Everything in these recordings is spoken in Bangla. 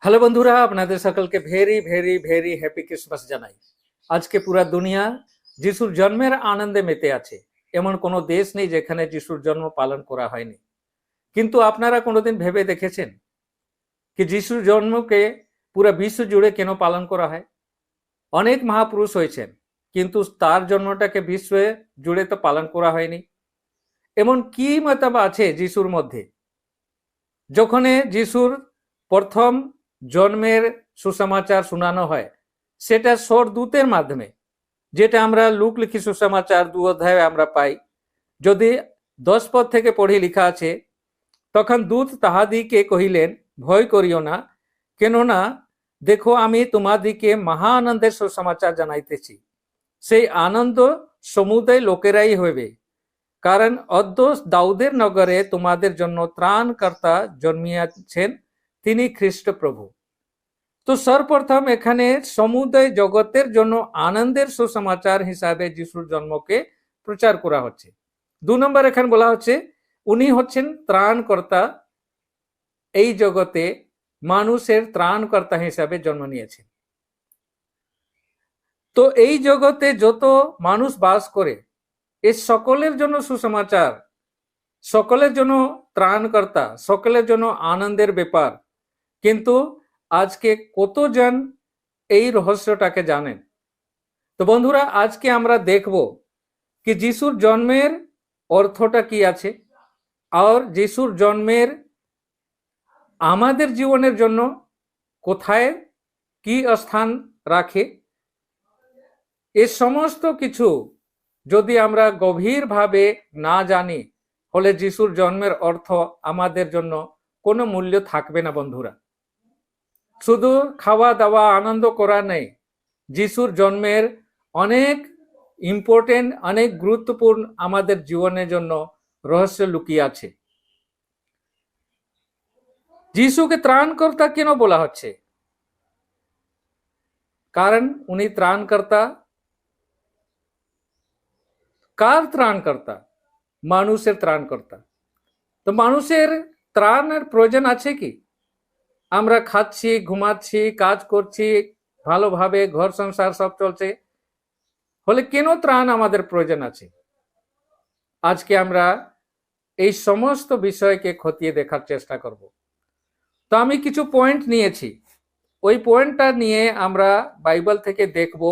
হ্যালো বন্ধুরা, আপনাদের সকলকে very very very happy Christmas জানাই। আজকে পুরা দুনিয়া যিশুর জন্মের আনন্দে মেতে আছে। এমন কোনো দেশ নেই যেখানে যিশুর জন্ম পালন করা হয়নি। কিন্তু আপনারা কোনোদিন ভেবে দেখেছেন কি যিশুর জন্মকে পুরা বিশ্ব জুড়ে কেন পালন করা হয়? অনেক মহাপুরুষ হয়েছেন, কিন্তু তার জন্মটাকে বিশ্বে জুড়ে তো পালন করা হয়নি। এমন কি মতলব আছে যিশুর মধ্যে? যখন যিশুর প্রথম জন্মের সুসমাচার শোনানো হয়, সেটা স্বর্গদূতের মাধ্যমে, যেটা আমরা লুকলিখি সুসমাচার 2 অধ্যায়ে আমরা পাই। যদি 10 পদ থেকে পড়ে লেখা আছে, তখন দূত তাহাদিকে কহিলেন, ভয় করিও না, কেননা দেখো আমি তোমাদিকে মহা আনন্দের সুসমাচার জানাইতেছি। সেই আনন্দ সমুদয় লোকেরাই হইবে, কারণ অদ্য দাউদের নগরে তোমাদের জন্য ত্রাণকর্তা জন্মিয়াছেন, তিনি খ্রিস্ট প্রভু। তো সর্বপ্রথম এখানে সমুদয় জগতের জন্য আনন্দের সুসমাচার হিসাবে যিশুর জন্মকে প্রচার করা হচ্ছে। 2 নম্বর এখানে বলা হচ্ছে উনি হচ্ছেন ত্রাণকর্তা, এই জগতে মানুষের ত্রাণকর্তা হিসাবে জন্ম নিয়েছেন। তো এই জগতে যত মানুষ বাস করে, এই সকলের জন্য সুসমাচার সকলের জন্য ত্রাণকর্তা, সকলের জন্য আনন্দের ব্যাপার। কিন্তু আজকে কতজন এই রহস্যটাকে জানেন? তো বন্ধুরা, আজকে আমরা দেখব কি যিশুর জন্মের অর্থটা কি আছে, আর যিশুর জন্মের আমাদের জীবনের জন্য কোথায় কি স্থান রাখে। এ সমস্ত কিছু যদি আমরা গভীরভাবে না জানি, হলে যিশুর জন্মের অর্থ আমাদের জন্য কোনো মূল্য থাকবে না বন্ধুরা। শুধু খাওয়া দাওয়া আনন্দ করা নেই, যিশুর জন্মের অনেক ইম্পর্টেন্ট, অনেক গুরুত্বপূর্ণ আমাদের জীবনের জন্য রহস্য লুকিয়ে আছে। যিশুকে ত্রাণকর্তা কেন বলা হচ্ছে? কারণ উনি ত্রাণকর্তা। কার ত্রাণকর্তা? মানুষের ত্রাণকর্তা। তো মানুষের ত্রাণের প্রয়োজন আছে কি? আমরা খাচ্ছি, ঘুমাচ্ছি, কাজ করছি, ভালোভাবে ঘর সংসার সব চলছে, হলে কেন ত্রাণ আমাদের প্রয়োজন আছে? আজকে আমরা এই সমস্ত বিষয়কে খতিয়ে দেখার চেষ্টা করব। তো আমি কিছু পয়েন্ট নিয়েছি, ওই পয়েন্টটা নিয়ে আমরা বাইবেল থেকে দেখব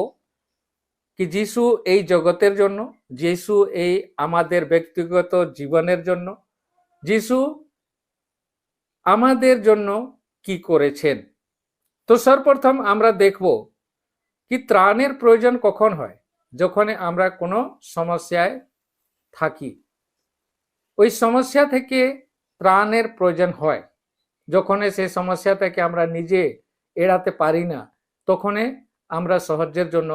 কি যিশু এই জগতের জন্য, যিশু এই আমাদের ব্যক্তিগত জীবনের জন্য, যিশু আমাদের জন্য কি করেছেন। তো সর্বপ্রথম আমরা দেখব কি ত্রাণের প্রয়োজন কখন হয়? যখন আমরা কোনো সমস্যায় থাকি, ওই সমস্যা থেকে ত্রাণের প্রয়োজন হয়। যখন সেই সমস্যা থেকে আমরা নিজে এড়াতে পারি না, তখন আমরা সাহায্যের জন্য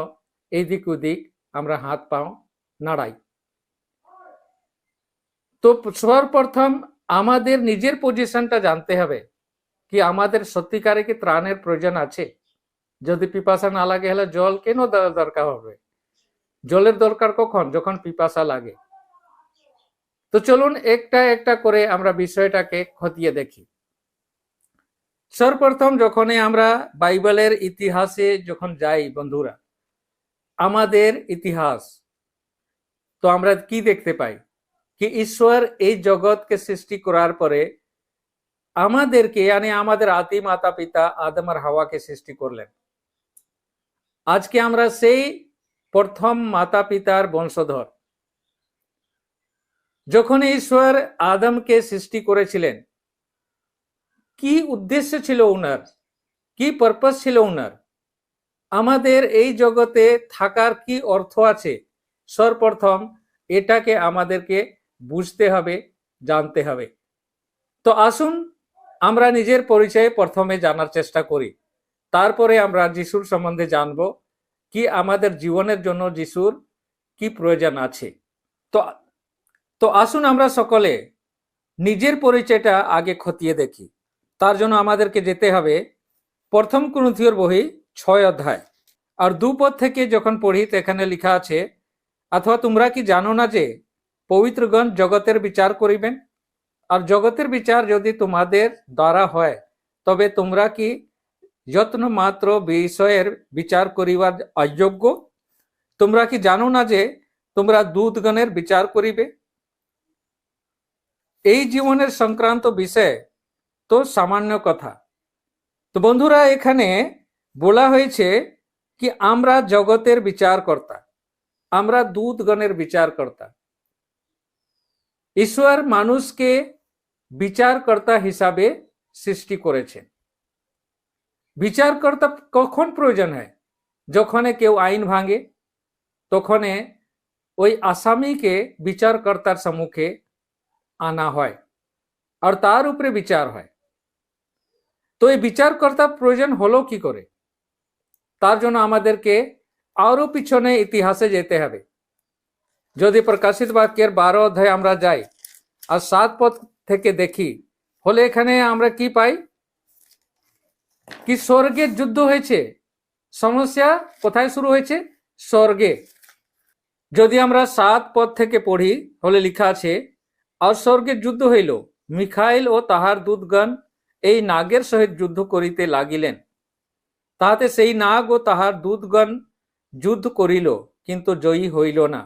এইদিক ওদিক আমরা হাত পাও নাড়াই। তো সর্বপ্রথম আমাদের নিজের পজিশনটা জানতে হবে কি আমাদের সত্যিকারে কি ত্রাণের প্রয়োজন আছে। যদি পিপাসা না লাগে হলে জল কেন দরকার হবে? জলের দরকার কখন? যখন পিপাসা লাগে। তো চলুন একটা একটা করে আমরা বিষয়টাকে খতিয়ে দেখি। সর্বপ্রথম যখন আমরা বাইবেলের ইতিহাসে যখন যাই বন্ধুরা, আমাদের ইতিহাস, তো আমরা কি দেখতে পাই কি ঈশ্বর এই জগৎকে সৃষ্টি করার পরে আমাদেরকে, মানে আমাদের আদি মাতা পিতা আদম আর হাওয়াকে সৃষ্টি করলেন। আজকে আমরা সেই প্রথম মাতা পিতার বংশধর। যখন ঈশ্বর আদমকে সৃষ্টি করেছিলেন, কি উদ্দেশ্য ছিল ওনার, কি পারপাস ছিল ওনার, আমাদের এই জগতে থাকার কি অর্থ আছে, সর্বপ্রথম এটাকে আমাদেরকে বুঝতে হবে, জানতে হবে। তো আসুন আমরা নিজের পরিচয় প্রথমে জানার চেষ্টা করি, তারপরে আমরা যিশুর সম্বন্ধে জানব কি আমাদের জীবনের জন্য যিশুর কি প্রয়োজন আছে। তো আসুন আমরা সকলে নিজের পরিচয়টা আগে খতিয়ে দেখি। তার জন্য আমাদেরকে যেতে হবে প্রথম কুরিন্থীয়র বই 6 অধ্যায় আর 2 পদ থেকে যখন পড়ি, এখানে লেখা আছে, অথবা তোমরা কি জানো না যে পবিত্রগণ জগতের বিচার করিবেন, আর জগতের বিচার যদি তোমাদের দ্বারা হয়, তবে তোমরা কি যত্ন মাত্র বিষয়ের বিচার করিবার অযোগ্য? তোমরা কি জানো না যে তোমরা দূতগণের বিচার করিবে? এই জীবনের সংক্রান্ত বিষয় তো সামান্য কথা। তো বন্ধুরা, এখানে বলা হয়েছে কি আমরা জগতের বিচারকর্তা, আমরা দূতগণের বিচারকর্তা। ঈশ্বর মানুষকে বিচারকর্তা হিসাবে সৃষ্টি করেছেন। বিচারকর্তা কখন প্রয়োজন হয়? যখন কেউ আইন ভাঙে, তখন ওই আসামিকে বিচারকর্তার সম্মুখে আনা হয় আর তার উপরে বিচার হয়। তো এই বিচারকর্তা প্রয়োজন হলো কি করে? তার জন্য আমাদেরকে আরো পিছনে ইতিহাসে যেতে হবে। যদি প্রকাশিত বাক্যের 12 অধ্যায় আমরা যাই আর 7 পদ থেকে দেখি, হলে এখানে আমরা কি পাই কি স্বর্গের যুদ্ধ হয়েছে। সমস্যা কোথায় শুরু হয়েছে? স্বর্গে। যদি আমরা 7 পদ থেকে পড়ি, হলে লেখা আছে, আর স্বর্গের যুদ্ধ হইল, মিখাইল ও তাহার দূতগণ এই নাগের সহিত যুদ্ধ করিতে লাগিলেন। তাহাতে সেই নাগ ও তাহার দূতগণ যুদ্ধ করিল, কিন্তু জয়ী হইল না,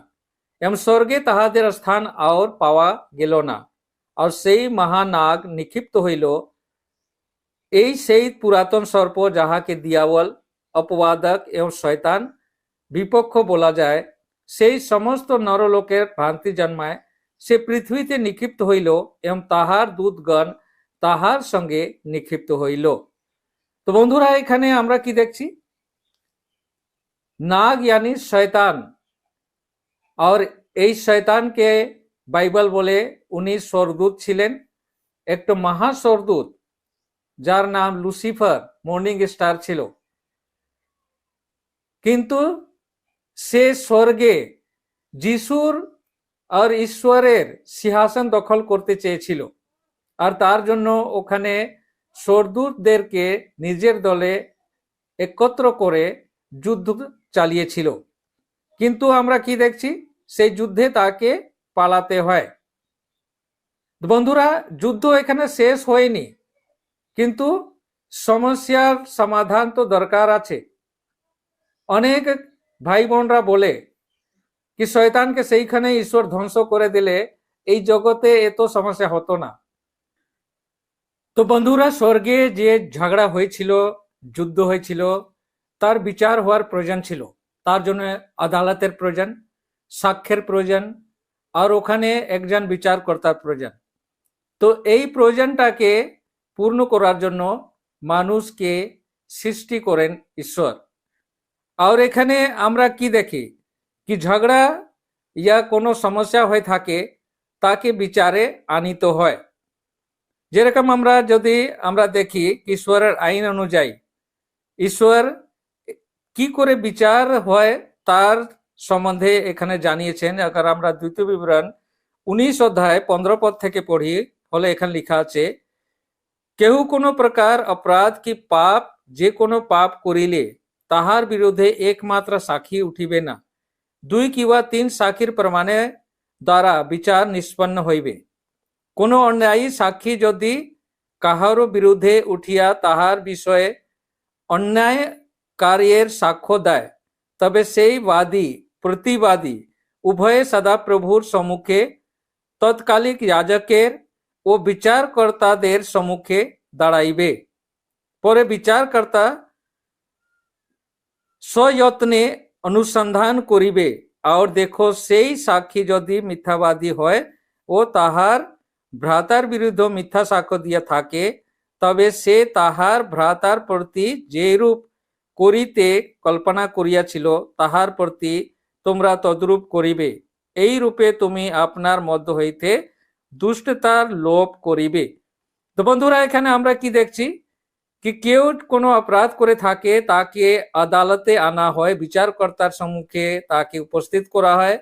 এবং স্বর্গে তাহাদের স্থান আর পাওয়া গেল না। আর সেই মহানাগ নিক্ষিপ্ত হইল এই সেই পুরাতন সর্প যাহাকে দিয়াবল অপবাদক এবং শয়তান বিপক্ষ বলা যায়, সেই সমস্ত নরলোকের ভ্রান্তি জন্মায় সে পৃথিবীতে নিক্ষিপ্ত হইল এবং তাহার দূতগণ তাহার সঙ্গে নিক্ষিপ্ত হইল। তো বন্ধুরা এখানে আমরা কি দেখছি, नाग यानी शैतान, और এই শয়তানকে বাইবেল বলে উনি স্বর্গদূত ছিলেন, একটা মহা স্বর্গদূত যার নাম লুসিফার, মর্নিং স্টার ছিল। কিন্তু সে স্বর্গে যিশুর আর ঈশ্বরের সিংহাসন দখল করতে চেয়েছিল, আর তার জন্য ওখানে স্বর্গদূতদেরকে নিজের দলে একত্র করে যুদ্ধ চালিয়েছিল। কিন্তু আমরা কি দেখছি, সেই যুদ্ধে তাকে পালাতে হয়। বন্ধুরা যুদ্ধ এখানে শেষ হয়নি, কিন্তু সমস্যার সমাধান তো দরকার আছে। অনেক ভাই বোনরা বলে কি শয়তানকে সেইখানে ঈশ্বর ধ্বংস করে দিলে এই জগতে এত সমস্যা হতো না। তো বন্ধুরা স্বর্গে যে ঝগড়া হয়েছিল, যুদ্ধ হয়েছিল, তার বিচার হওয়ার প্রয়োজন ছিল। তার জন্য আদালতের প্রয়োজন, সাক্ষ্যের প্রয়োজন, আর ওখানে একজন বিচারকর্তার প্রয়োজন। তো এই প্রয়োজনটাকে পূর্ণ করার জন্য মানুষকে সৃষ্টি করেন ঈশ্বর। আর এখানে আমরা কি দেখি, কি ঝগড়া ইয়া কোনো সমস্যা হয়ে থাকে তাকে বিচারে আনিত হয়। যেরকম যদি আমরা দেখি ঈশ্বরের আইন অনুযায়ী ঈশ্বর কি করে বিচার হয় তার সম্বন্ধে এখানে জানিয়েছেন। আবার আমরা দ্বিতীয় বিবরণ 19 অধ্যায় 15 পদ থেকে পড়ি, ফলে এখানে লেখা আছে, কেউ কোনো প্রকার অপরাধ কি পাপ যে কোনো পাপ করিলে তাহার বিরুদ্ধে একমাত্র সাক্ষী উঠিবে না, 2 কিংবা 3 সাক্ষীর প্রমাণে দ্বারা বিচার নিষ্পন্ন হইবে। কোনো অন্যায়ী সাক্ষী যদি কাহারও বিরুদ্ধে উঠিয়া তাহার বিষয়ে অন্যায় কার্যের সাক্ষ্য দেয়, তবে সেই বাদী প্রতিবাদী উভয়ে সদাপ্রভুর সম্মুখে তৎকালিক যাজকের ও বিচারকর্তাদের সম্মুখে দাঁড়াইবে। পরে বিচারকর্তা সযত্নে অনুসন্ধান করিবে, আর দেখো সেই সাক্ষী যদি মিথ্যাবাদী হয় ও তাহার ভ্রাতার বিরুদ্ধে মিথ্যা সাক্ষ্য দিয়া থাকে, তবে সে তাহার ভ্রাতার প্রতি যেরূপ করিতে কল্পনা করিয়াছিল তাহার প্রতি তোমরা তদ্রূপ করিবে। এই রূপে তুমি আপনার মধ্য হইতে দুষ্টতার লোপ করিবে। তো বন্ধুরা এখানে আমরা কি দেখছি, কি কেউ কোনো অপরাধ করে থাকে তাকে আদালতে আনা হয়, বিচারকর্তার সম্মুখে তাকে উপস্থিত করা হয়,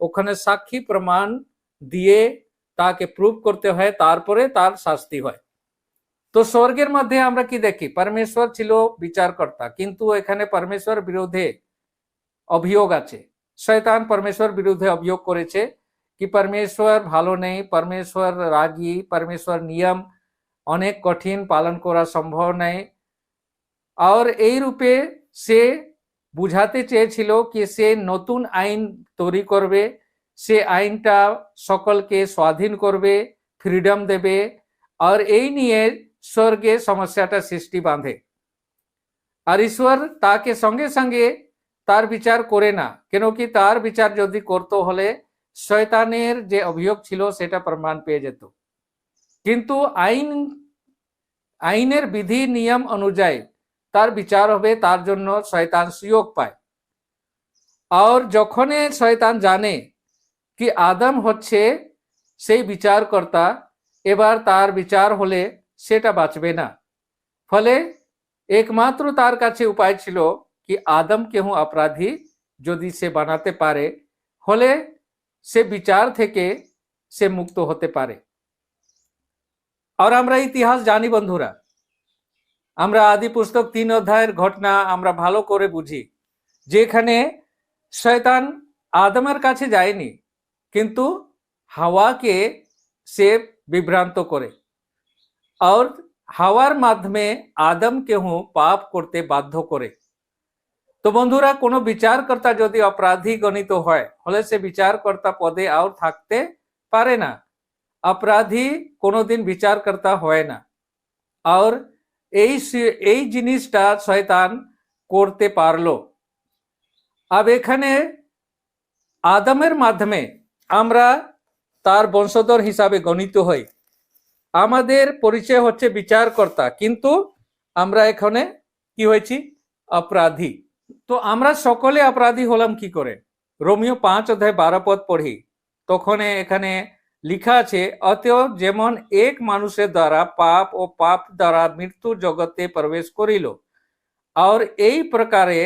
ওখানে সাক্ষী প্রমাণ দিয়ে তাকে প্রুভ করতে হয়, তারপরে তার শাস্তি হয়। তো স্বর্গের মধ্যে আমরা কি দেখি, পরমেশ্বর ছিল বিচারকর্তা, কিন্তু এখানে পরমেশ্বর বিরুদ্ধে অভিযোগ আছে। শয়তান পরমেশ্বর বিরুদ্ধে অভিযোগ করেছে কি পরমেশ্বর ভালো নেই, পরমেশ্বর রাগী, পরমেশ্বর নিয়ম অনেক কঠিন, পালন করা সম্ভব নেই। আর এই রূপে সে বুঝাতে চেয়েছিল কি সে নতুন আইন তৈরি করবে, সে আইনটা সকলকে স্বাধীন করবে, ফ্রিডম দেবে, আর এই নিয়ে স্বর্গে সমস্যাটা সৃষ্টি বাঁধে। আর ঈশ্বর তাকে সঙ্গে সঙ্গে তার বিচার করে না, কেন কি তার বিচার যদি করতে হলে শয়তানের যে অভিযোগ ছিল সেটা প্রমাণ পেয়ে যেত। কিন্তু আইনের বিধি নিয়ম অনুযায়ী তার বিচার হবে, তার জন্য শয়তান সুযোগ পায়। আর যখন শয়তান জানে কি আদম হচ্ছে সেই বিচারকর্তা, এবার তার বিচার হলে সেটা বাঁচবে না, ফলে একমাত্র তার কাছে উপায় ছিল কি আদমকে অপরাধী যদি সে বানাতে পারে, হলে সে বিচার থেকে সে মুক্ত হতে পারে। আর আমরা ইতিহাস জানি বন্ধুরা, আমরা আদি পুস্তক 3 অধ্যায়ের ঘটনা আমরা ভালো করে বুঝি, যেখানে শয়তান আদমের কাছে যায়নি, কিন্তু হাওয়াকে সে বিভ্রান্ত করে, আর হাওয়ার মাধ্যমে আদমকে পাপ করতে বাধ্য করে। তো বন্ধুরা কোনো বিচারকর্তা যদি অপরাধী গণিত হয়, হলে সে বিচারকর্তা পদে আর থাকতে পারে না। अपराधी कोनोदिन বিচারকর্তা হয় না। আর এই জিনিসটা শয়তান করতে পারলো। अब এখানে আদমের মাধ্যমে আমরা তার বংশধর হিসাবে গণিত হই। আমাদের পরিচয় হচ্ছে বিচারকর্তা, কিন্তু আমরা এখানে কি হয়েছি? অপরাধী। তো আমরা সকলে অপরাধী হলাম কি করে? রোমিও 5:12 পড়ি, তখন এখানে লিখা আছে, অতএব যেমন এক মানুষের দ্বারা পাপ ও পাপ দ্বারা মৃত্যু জগতে প্রবেশ করিল, আর এই প্রকারে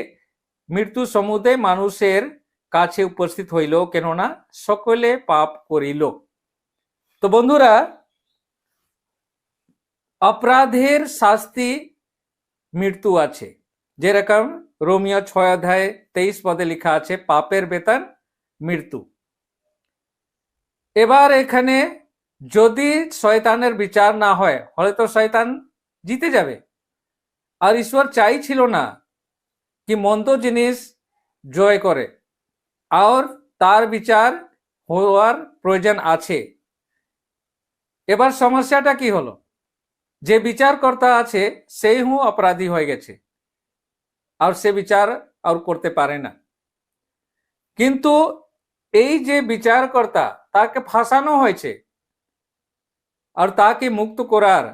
মৃত্যু সমুদয় মানুষের কাছে উপস্থিত হইল, কেননা সকলে পাপ করিল। তো বন্ধুরা, অপরাধের শাস্তি মৃত্যু আছে, যেরকম রোমিও 6:23 লেখা আছে, পাপের বেতন মৃত্যু। এবার এখানে যদি শয়তানের বিচার না হয়, হয়তো শয়তান জিতে যাবে। আর ঈশ্বর চাইছিল না কি মন্দ জিনিস জয় করে, আর তার বিচার হওয়ার প্রয়োজন আছে। এবার সমস্যাটা কি হলো? যে বিচারকর্তা আছে সেই অপরাধী হয়ে গেছে, আর সে বিচার আর করতে পারে না। কিন্তু এই যে বিচারকর্তা, তাকে ফাঁসানো হয়েছে, আর তাকে মুক্ত করার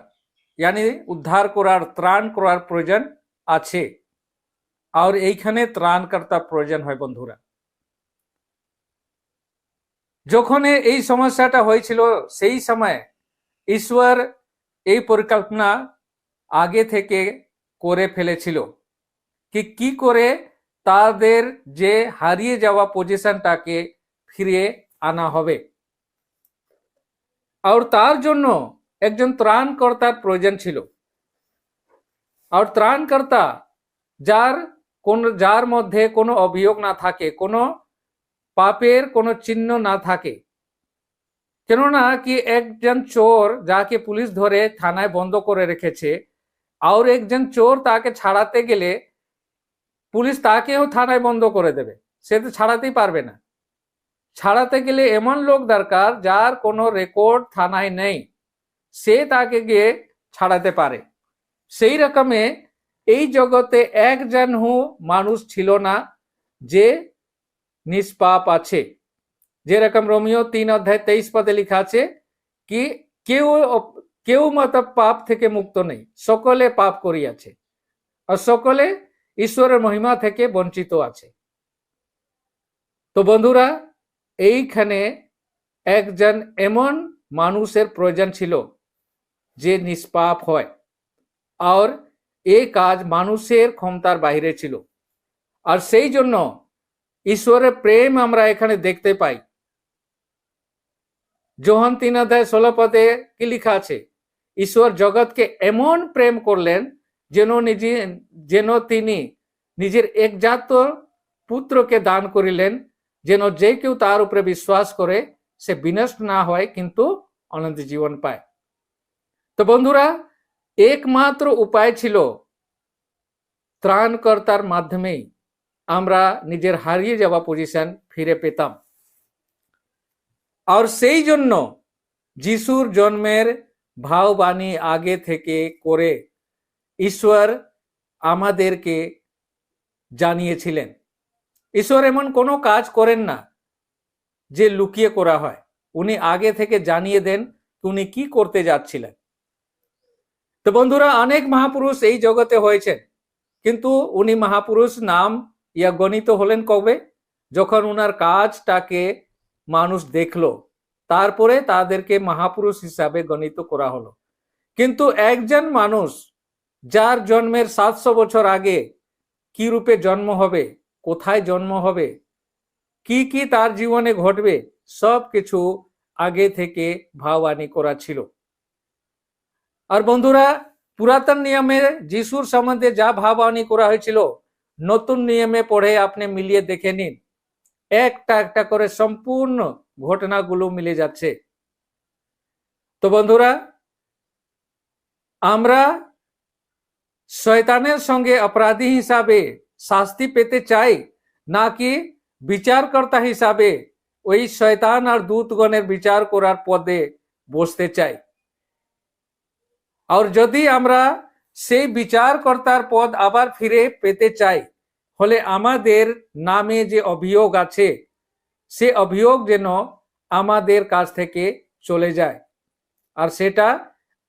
यानी উদ্ধার করার, ত্রাণ করার প্রয়োজন আছে। আর এইখানে ত্রাণকর্তা প্রয়োজন হয় বন্ধুরা। যখন এই সমস্যাটা হয়েছিল সেই সময় ঈশ্বর এই পরিকল্পনা আগে থেকে করে ফেলেছিল কি করে তাদের যে হারিয়ে যাওয়া পজিশনটাকে ফিরিয়ে আনা হবে। আর তার জন্য একজন ত্রাণকর্তার প্রয়োজন ছিল। আর ত্রাণকর্তা যার মধ্যে কোনো অভিযোগ না থাকে, কোনো পাপের কোনো চিহ্ন না থাকে। কেননা কি একজন চোর যাকে পুলিশ ধরে থানায় বন্ধ করে রেখেছে, আর একজন চোর তাকে ছাড়াতে গেলে পুলিশ তাকেও থানায় বন্ধ করে দেবে, সে তো ছাড়াতেই পারবে না। ছাড়াতে গেলে এমন লোক দরকার যার কোনো রেকর্ড থানায় নেই, সে তাকে গিয়ে ছাড়াতে পারে। সেই রকমে এই জগতে একজন মানুষ ছিল না যে নিষ্পাপ আছে। যেরকম রোমিও 3:23 লেখা আছে কি কেউ মতলব পাপ থেকে মুক্ত নেই, সকলে পাপ করিয়াছে আর সকলে ঈশ্বরের মহিমা থেকে বঞ্চিত আছে। তো বন্ধুরা, এইখানে একজন এমন মানুষের প্রয়োজন ছিল যে নিষ্পাপ হয়, আর এই কাজ মানুষের ক্ষমতার বাইরে ছিল। আর সেই জন্য ঈশ্বরের প্রেম আমরা এখানে দেখতে পাই। যোহান 3:16 কি লেখা আছে? ঈশ্বর জগৎকে এমন প্রেম করলেন যেন তিনি নিজের একজাত পুত্রকে দান করিলেন, যেন যে কেউ তার উপরে বিশ্বাস করে সে বিনষ্ট না হয় কিন্তু অনন্ত জীবন পায়। তো বন্ধুরা, একমাত্র উপায় ছিল ত্রাণকর্তার মাধ্যমেই আমরা নিজের হারিয়ে যাওয়া পজিশন ফিরে পেতাম। আর সেই জন্য যিশুর জন্মের ভাববাণী আগে থেকে করে ঈশ্বর আমাদেরকে জানিয়েছিলেন। ঈশ্বর এমন কোনো কাজ করেন না যে লুকিয়ে করা হয়, উনি আগে থেকে জানিয়ে দেন উনি কি করতে যাচ্ছিলেন। তো বন্ধুরা, অনেক মহাপুরুষ এই জগতে হয়েছেন, কিন্তু উনি মহাপুরুষ নাম ইয়া গণিত হলেন কবে? যখন উনার কাজটাকে মানুষ দেখলো, তারপরে তাদেরকে মহাপুরুষ হিসাবে গণিত করা হলো। কিন্তু একজন মানুষ যার জন্মের 700 বছর আগে কি রূপে জন্ম হবে, কোথায় জন্ম হবে, কি কি তার জীবনে ঘটবে, সব কিছু আগে থেকে ভাববাণী করা ছিল। আর বন্ধুরা, পুরাতন নিয়মে যিশুর সম্বন্ধে যা ভাববাণী করা হয়েছিল, নতুন নিয়মে পড়ে আপনি মিলিয়ে দেখে নিন, একটা একটা করে সম্পূর্ণ ঘটনাগুলো মিলে যাচ্ছে। তো বন্ধুরা, আমরা শয়তানের সঙ্গে অপরাধী হিসাবে শাস্তি পেতে চাই, নাকি বিচারকর্তা হিসাবে ওই শয়তান আর দূতগণের বিচার করার পদে বসতে চাই। আর যদি আমরা সেই বিচারকর্তার পদ আবার ফিরে পেতে চাই, হলে আমাদের নামে যে অভিযোগ আছে সে অভিযোগ যেন আমাদের কাছ থেকে চলে যায়, আর সেটা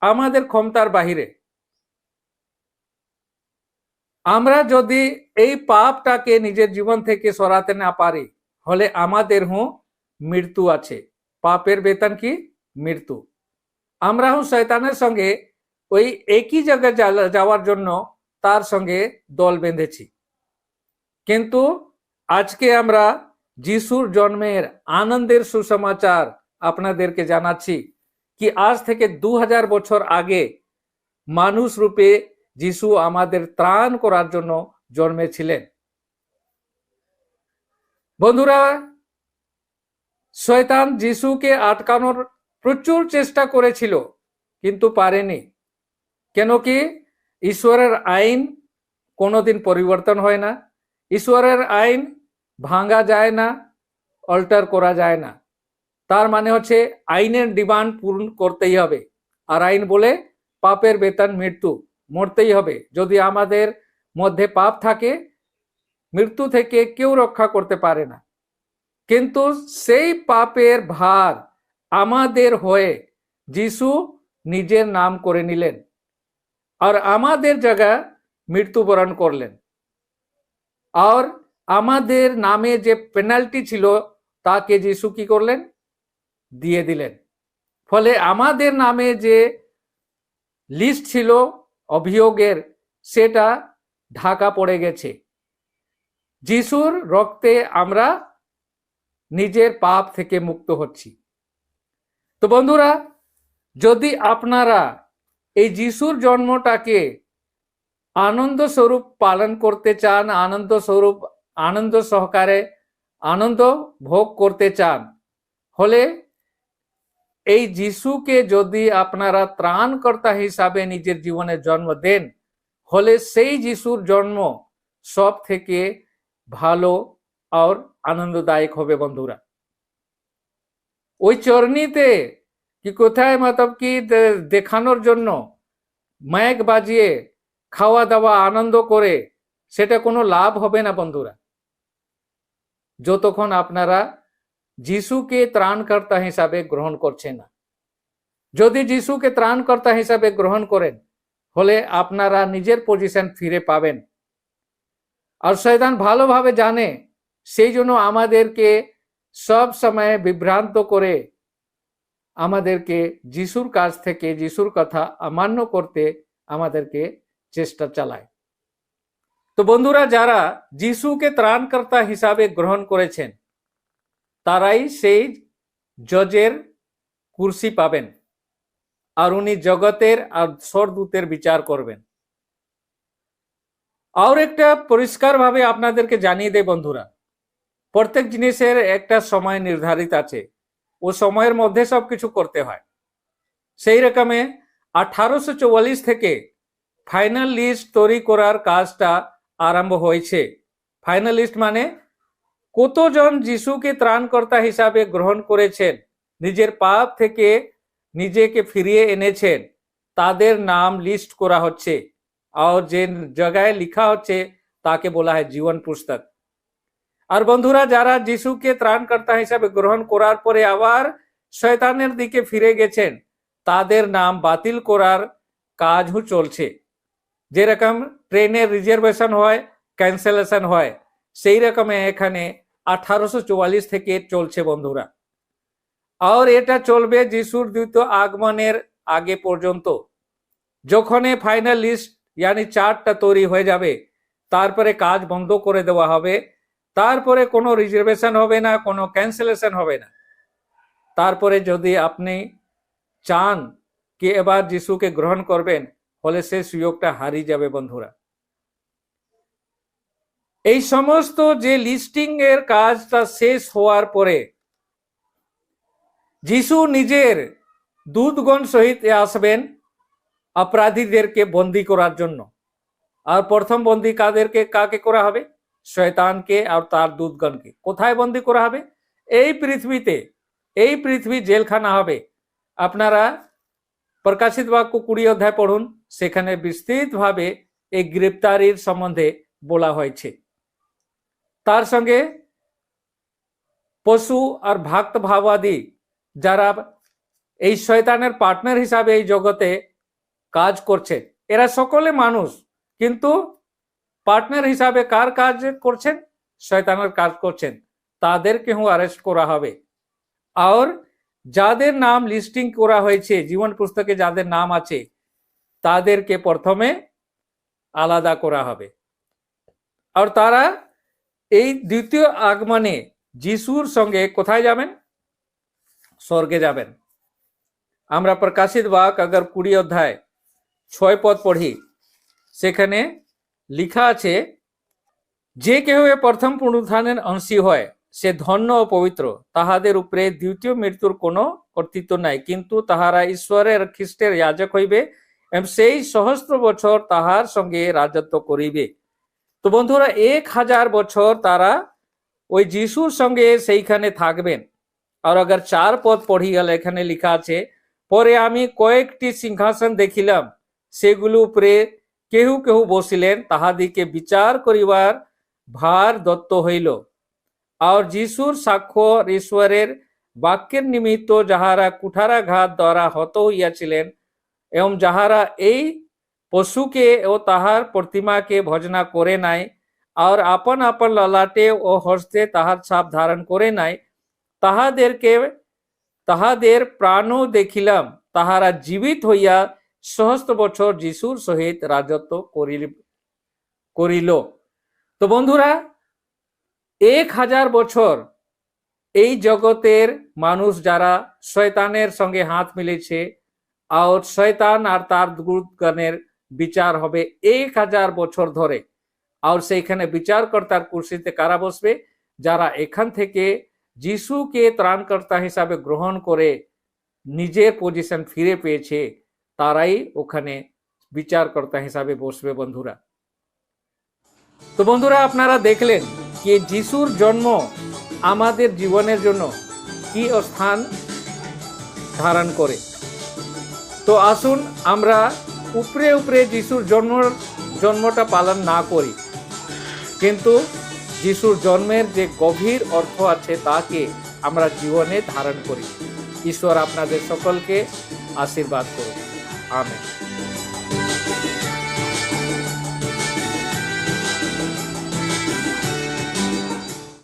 আমাদের ক্ষমতার বাহিরে। আমরা যদি এই পাপটাকে নিজের জীবন থেকে সরাতে না পারি, হলে আমাদের মৃত্যু আছে। পাপের বেতন কি? মৃত্যু। আমরা শয়তানের সঙ্গে ওই একই জায়গায় যাওয়ার জন্য তার সঙ্গে দল বেঁধেছি। কিন্তু আজকে আমরা যিশুর জন্মের আনন্দের সুসমাচার আপনাদেরকে জানাচ্ছি কি আজ থেকে 2000 বছর আগে মানুষ রূপে যিশু আমাদের ত্রাণ করার জন্য জন্মেছিলেন। বন্ধুরা, শয়তান যিশুকে আটকানোর প্রচুর চেষ্টা করেছিল, কিন্তু পারেনি। কেন কি? ঈশ্বরের আইন কোনোদিন পরিবর্তন হয় না, ঈশ্বরের আইন ভাঙা যায় না, অল্টার করা যায় না। তার মানে হচ্ছে আইনের ডিমান্ড পূরণ করতেই হবে। আর আইন বলে পাপের বেতন মৃত্যু, মরতেই হবে। যদি আমাদের মধ্যে পাপ থাকে, মৃত্যু থেকে কেউ রক্ষা করতে পারে না। কিন্তু সেই পাপের ভার আমাদের হয়ে যিশু নিজের নাম করে নিলেন আর আমাদের জায়গায় মৃত্যুবরণ করলেন। আর আমাদের নামে যে পেনাল্টি ছিল তাকে যিশু কি করলেন? দিয়ে দিলেন। ফলে আমাদের নামে যে লিস্ট ছিল অভিযোগের, সেটা ঢাকা পড়ে গেছে। যিশুর রক্তে আমরা নিজের পাপ থেকে মুক্ত হচ্ছি। তো বন্ধুরা, যদি আপনারা এই যিশুর জন্মটাকে আনন্দ স্বরূপ পালন করতে চান, আনন্দ সহকারে আনন্দ ভোগ করতে চান, হলে এই যিশুকে যদি আপনারা ত্রাণকর্তা হিসাবে নিজের জীবনে জন্ম দেন, হলে সেই যিশুর জন্ম সব থেকে ভালো আর আনন্দদায়ক হবে। বন্ধুরা, ওই চরণীতে কি কোথায় মতলব কি দেখানোর জন্য মাইক বাজিয়ে খাওয়া দাওয়া আনন্দ করে সেটা কোনো লাভ হবে না বন্ধুরা, যতক্ষণ আপনারা যিশুকে ত্রাণকর্তা হিসাবে গ্রহণ করছেন না। যদি যিশুকে ত্রাণকর্তা হিসাবে গ্রহণ করেন, হলে আপনারা নিজের পজিশন ফিরে পাবেন। আর শয়তান ভালোভাবে জানে, সেই জন্য আমাদেরকে সব সময় বিভ্রান্ত করে আমাদেরকে যিশুর কাছ থেকে যিশুর কথা অমান্য করতে আমাদেরকে চেষ্টা চালায়। তো বন্ধুরা, যারা যিশুকে ত্রাণকর্তা হিসাবে গ্রহণ করেছেন তারাই সেই জজের কুরসি পাবেন, আর উনি জগতের আর স্বর্গদূতের বিচার করবেন। আর একটা পরিষ্কার ভাবে আপনাদেরকে জানিয়ে দেয় বন্ধুরা, প্রত্যেক জিনিসের একটা সময় নির্ধারিত আছে, ও সময়ের মধ্যে সবকিছু করতে হয়। সেই রকমে 1844 থেকে ফাইনাল লিস্ট তৈরি করার কাজটা আরম্ভ হয়েছে। ফাইনাল লিস্ট মানে কতজন যিশুকে ত্রাণকর্তা হিসাবে গ্রহণ করেছেন, নিজের পাপ থেকে নিজেকে ফিরিয়ে এনেছেন, তাদের নাম লিস্ট করা হচ্ছে। আর যে জায়গায় লিখা হচ্ছে তাকে বলা হয় জীবন পুস্তক। আর বন্ধুরা, যারা যিশুকে ত্রাণকর্তা হিসাবে গ্রহণ করার পরে আবার শয়তানের দিকে ফিরে গেছেন, তাদের নাম বাতিল করার কাজও চলছে। যেরকম ট্রেনের রিজার্ভেশন হয়, ক্যান্সেলেশন হয়, সেই রকম এখানে 1844 থেকে চলছে বন্ধুরা। আর এটা চলবে যিশুর দ্বিতীয় আগমনের আগে পর্যন্ত। যখন ফাইনাল লিস্ট यानी চার্টটা তৈরি হয়ে যাবে, তারপরে কাজ বন্ধ করে দেওয়া হবে। তারপরে কোনো রিজার্ভেশন হবে না, কোনো ক্যান্সেলেশন হবে না। তারপরে যদি আপনি চান কি এবার যিশুকে গ্রহণ করবেন, হলে সেই সুযোগটা হারিয়ে যাবে বন্ধুরা। এই সমস্ত যে লিস্টিং এর কাজটা শেষ হওয়ার পরে যিশু নিজের দূতগণ সহিত আসবেন অপরাধীদেরকে বন্দী করার জন্য। আর প্রথম বন্দী কাকে করা হবে? শয়তানকে আর তার দূতগণকে। কোথায় বন্দী করা হবে? এই পৃথিবীতে। এই পৃথিবী জেলখানা হবে। আপনারা প্রকাশিত বাক্য 20 অধ্যায় পড়ুন, সেখানে বিস্তৃতভাবে এই গ্রেপ্তারির সম্বন্ধে বলা হয়েছে। তার সঙ্গে পশু আর ভক্ত ভাবাদী যারা এই শয়তানের পার্টনার হিসাবে এই জগতে কাজ করছে, এরা সকলে মানুষ, কিন্তু পার্টনার হিসাবে কার কাজ করছেন? শয়তানের কাজ করছেন। তাদেরকেও অ্যারেস্ট করা হবে। আর যাদের নাম লিস্টিং করা হয়েছে, জীবন পুস্তকে যাদের নাম আছে, তাদেরকে প্রথমে আলাদা করা হবে। আর তারা এই দ্বিতীয় আগমনে যিশুর সঙ্গে কোথায় যাবেন? স্বর্গে যাবেন। আমরা প্রকাশিত বাক্য अगर 20 অধ্যায় 6 পদ পড়ি, সেখানে লেখা আছে, যে কেহ প্রথম পুনরুত্থানের অংশী হয় সে ধন্য ও পবিত্র, তাহাদের উপরে দ্বিতীয় মৃত্যুর কোনো কর্তৃত্ব নাই, কিন্তু তাহারা ঈশ্বরের খ্রিস্টের যাজক হইবে এবং সেই সহস্র বছর তাহার সঙ্গে রাজত্ব করিবে। তো বন্ধুরা, 1000 বছর তারা ওই যিশুর সঙ্গে সেইখানে থাকবেন। আর अगर 4 পদ পড়ি গেলে এখানে লেখা আছে, পরে আমি কয়েকটি সিংহাসন দেখিলাম, সেগুলো উপরে কেহু কেহু বসিলেন, তাহাদিকে বিচার করিবার ভার দত্ত হইল। আর যিশুর সাক্ষ্য ঈশ্বরের বাক্যের নিমিত্ত যাহারা কুঠারাঘাত দ্বারা হত হইয়াছিলেন এবং যাহারা এই পশুকে ও তাহার প্রতিমাকে ভজনা করে নাই আর আপন আপন ললাটে ও হস্তে তাহার ছাপ ধারণ করে নাই, তাহাদের প্রাণও দেখিলাম, তাহারা জীবিত হইয়া সহস্র বছর যিশুর সহিত রাজত্ব করিল। তো বন্ধুরা, 1000 বছর এই জগতের মানুষ যারা শয়তানের সঙ্গে হাত মিলেছে, আর শয়তান আর তার দূতগণের বিচার হবে 1000 বছর ধরে। আর সেইখানে বিচারকর্তার কুর্সিতে কারা বসবে? যারা এখান থেকে যিশুকে ত্রাণকর্তা হিসাবে গ্রহণ করে নিজের পজিশন ফিরে পেয়েছে, তারাই ওখানে বিচারকর্তা হিসাবে বসবে বন্ধুরা। তো বন্ধুরা, আপনারা দেখলেন যে যিশুর জন্ম আমাদের জীবনের জন্য কি স্থান ধারণ করে। তো আসুন আমরা উপরে উপরে যিশুর জন্মটা পালন না করি, কিন্তু যিশুর জন্মের যে গভীর অর্থ আছে তাকে আমরা জীবনে ধারণ করি। ঈশ্বর আপনাদের সকলকে আশীর্বাদ করুন। আমেন।